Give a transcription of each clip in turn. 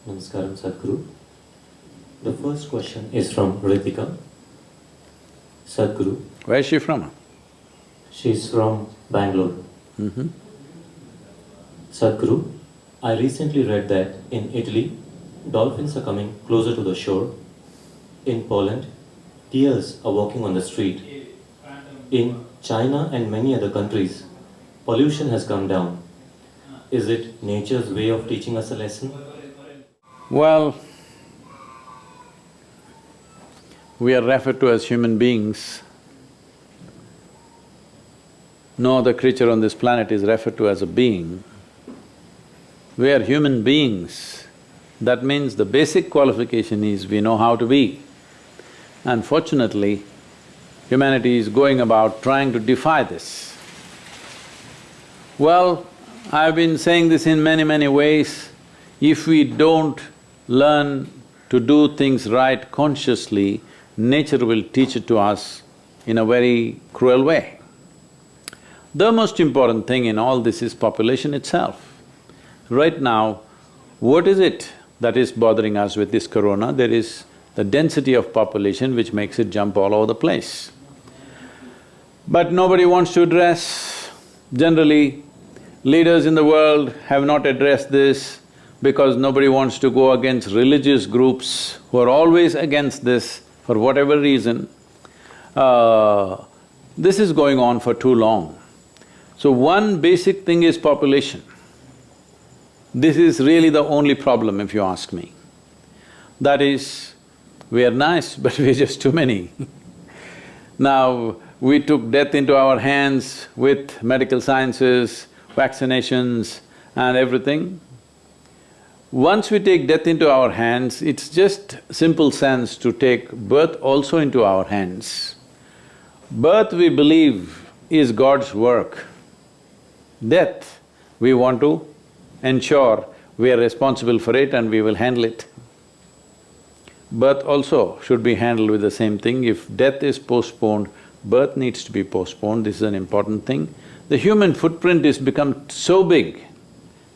Namaskaram, Sadhguru. The first question is from Ritika. Sadhguru, Where is she from? she's from Bangalore. Sadhguru, I recently read that in Italy, dolphins are coming closer to the shore. In Poland, deers are walking on the street. In China and many other countries, pollution has come down. Is it nature's way of teaching us a lesson? Well, we are referred to as human beings. No other creature on this planet is referred to as a being. We are human beings. That means the basic qualification is we know how to be. Unfortunately, humanity is going about trying to defy this. Well, I've been saying this in many ways. If we don't learn to do things right consciously, nature will teach it to us in a very cruel way. The most important thing in all this is population itself. Right now, what is it that is bothering us with this corona? There is the density of population which makes it jump all over the place. But nobody wants to address. Generally, leaders in the world have not addressed this because nobody wants to go against religious groups who are always against this for whatever reason. This is going on for too long. So one basic thing is population. This is really the only problem if you ask me. That is, we are nice but we're just too many. Now, we took death into our hands with medical sciences, vaccinations and everything. Once we take death into our hands, it's just simple sense to take birth also into our hands. Birth, we believe, is God's work. Death, we want to ensure we are responsible for it and we will handle it. Birth also should be handled with the same thing. If death is postponed, birth needs to be postponed, this is an important thing. The human footprint has become so big,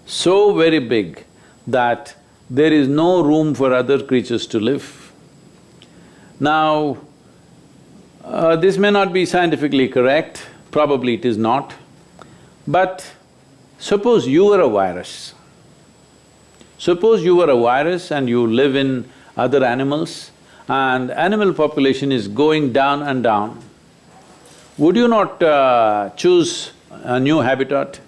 so very big, that there is no room for other creatures to live. Now, this may not be scientifically correct, probably it is not, but suppose you were a virus. Suppose you were a virus and you live in other animals and animal population is going down and down. Would you not choose a new habitat?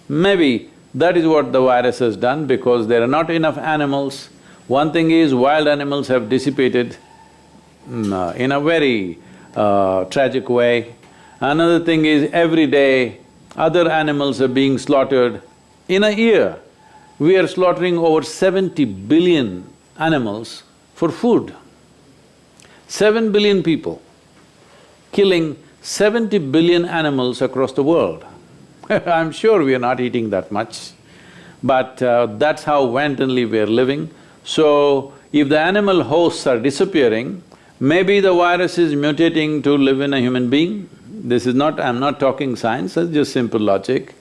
Maybe that is what the virus has done because there are not enough animals. One thing is wild animals have dissipated in a very tragic way. Another thing is every day other animals are being slaughtered. In a year, we are slaughtering over 70 billion animals for food. 7 billion people killing 70 billion animals across the world. I'm sure we are not eating that much, but that's how wantonly we are living. So, if the animal hosts are disappearing, maybe the virus is mutating to live in a human being. This is not… I'm not talking science, it's just simple logic.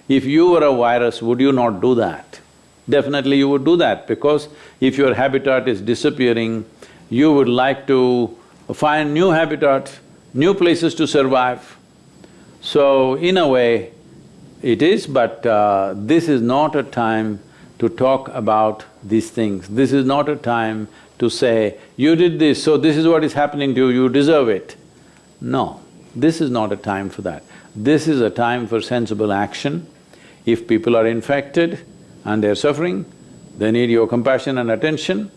If you were a virus, would you not do that? Definitely you would do that because if your habitat is disappearing, you would like to find new habitat, new places to survive. So, in a way, it is, but this is not a time to talk about these things. This is not a time to say, you did this, so this is what is happening to you, you deserve it. No, this is not a time for that. This is a time for sensible action. If people are infected and they're suffering, they need your compassion and attention.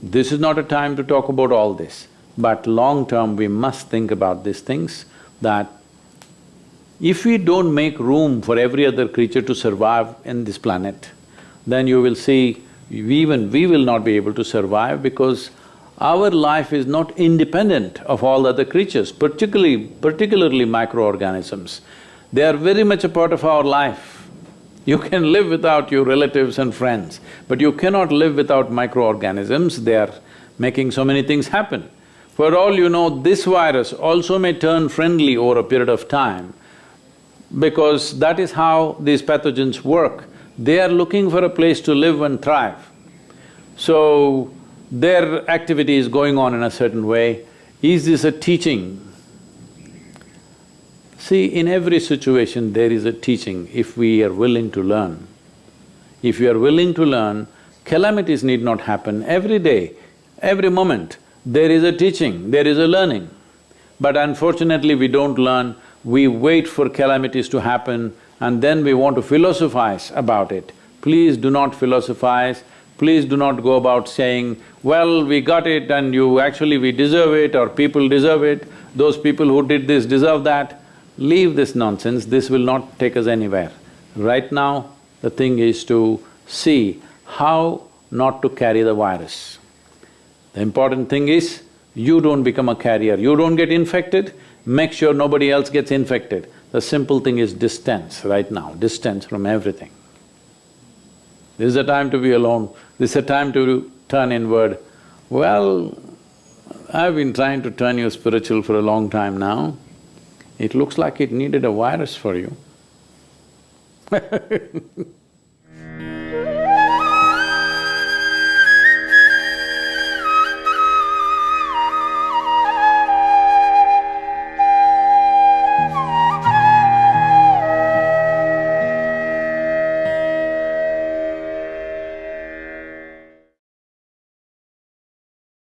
This is not a time to talk about all this. But long term, we must think about these things, that if we don't make room for every other creature to survive in this planet, then you will see even we will not be able to survive because our life is not independent of all other creatures, particularly microorganisms. They are very much a part of our life. You can live without your relatives and friends, but you cannot live without microorganisms, they are making so many things happen. For all you know, this virus also may turn friendly over a period of time because that is how these pathogens work. They are looking for a place to live and thrive. So, their activity is going on in a certain way. Is this a teaching? See, in every situation there is a teaching if we are willing to learn. If you are willing to learn, calamities need not happen. Every day, every moment, there is a teaching, there is a learning. But unfortunately we don't learn, we wait for calamities to happen and then we want to philosophize about it. Please do not philosophize, please do not go about saying, well, we got it and we deserve it or people deserve it, those people who did this deserve that. Leave this nonsense, this will not take us anywhere. Right now, the thing is to see how not to carry the virus. The important thing is, you don't become a carrier, you don't get infected, make sure nobody else gets infected. The simple thing is distance right now, distance from everything. This is the time to be alone, this is the time to turn inward. Well, I've been trying to turn you spiritual for a long time now. It looks like it needed a virus for you.